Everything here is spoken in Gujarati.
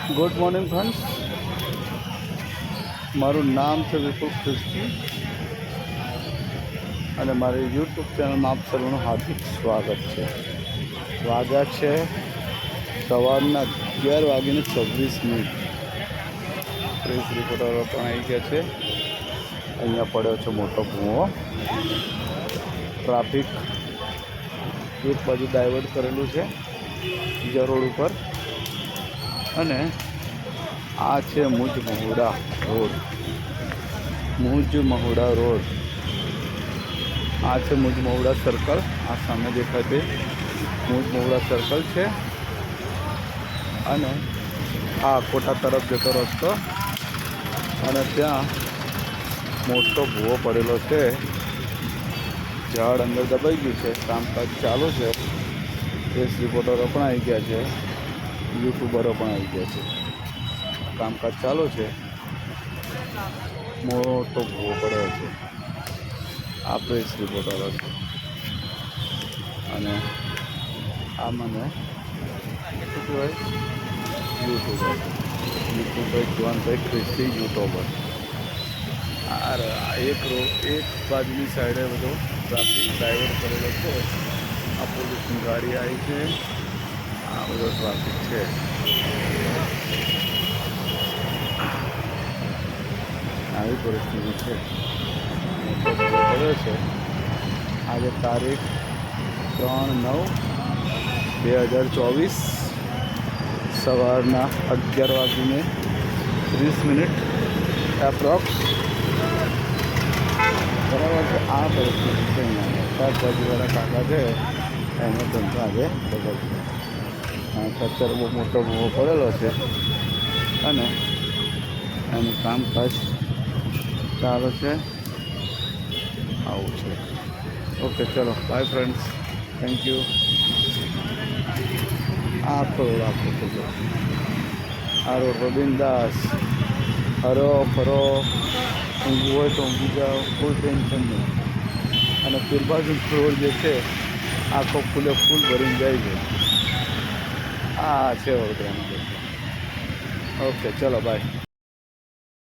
ગુડ મોર્નિંગ ફ્રેન્ડ્સ, મારું નામ છે વિપુલ ખ્રિસ્તી અને મારી યુટ્યુબ ચેનલમાં આપ સર્વનું હાર્દિક સ્વાગત છે. વાગ્યા છે સવારના 11:26. પ્રેસ રિપોર્ટરો પણ આવી ગયા છે. અહીંયા પડ્યો છે મોટો ભૂવો. ટ્રાફિક એક બાજુ ડાયવર્ટ કરેલું છે બીજા રોડ ઉપર, અને આ છે મુજ મહુડા રોડ. આ છે મુજ મહુડા સર્કલ. આ સામે દેખાય તે મુજ મહુડા સર્કલ છે, અને આ કોટા તરફ જતો રસ્તો, અને ત્યાં મોટો ભૂવો પડેલો છે. ઝાડ અંદર દબાઈ ગયું છે. કામકાજ ચાલુ છે. પ્રેસ રિપોર્ટરો પણ આવી ગયા છે, યુટ્યુબરો પણ આવી ગયા છે. કામકાજ ચાલુ છે. મોટો ભૂવો પડ્યો છે. આ પ્રેસ રિપોર્ટરો છે, અને આ મને શું કહેવાય યુટ્યુબર જવાનભાઈ ખ્રિસ્તી યુટ્યુબર. એક બાજુની સાઈડે બધો ટ્રાફિક ડાયવર્ટ કરેલો છે. આ પોલીસની ગાડી આવી છે. આ બધો ટ્રાફિક છે. આવી પરિસ્થિતિ છે. પડ્યો છે. આજે તારીખ 3/9/2024 સવારના 11:30 એપ્રોક્સ. બરાબર છે. આ પરિસ્થિતિ છે. અહીંયા શાકભાજીવાળા કાકા છે, એનો ધંધો આજે બગડશે. કચરો બહુ મોટો ભૂવો પડેલો છે, અને એનું કામકાજ ચાલુ છે. આવું છે. ઓકે, ચલો બાય ફ્રેન્ડ્સ, થેન્ક યુ. આખો રોડ છે. આ રોડ પર બિંદાસ હરો ફરો, ઊંઘવું હોય તો ઊંઘી જાઓ, કોઈ ટેન્શન નહીં. અને પીરબાજુ રોડ જે છે આખો ફૂલે ફૂલ ભરીને જાય છે. આ છે વડોદરાનો. ઓકે, ચલો બાય.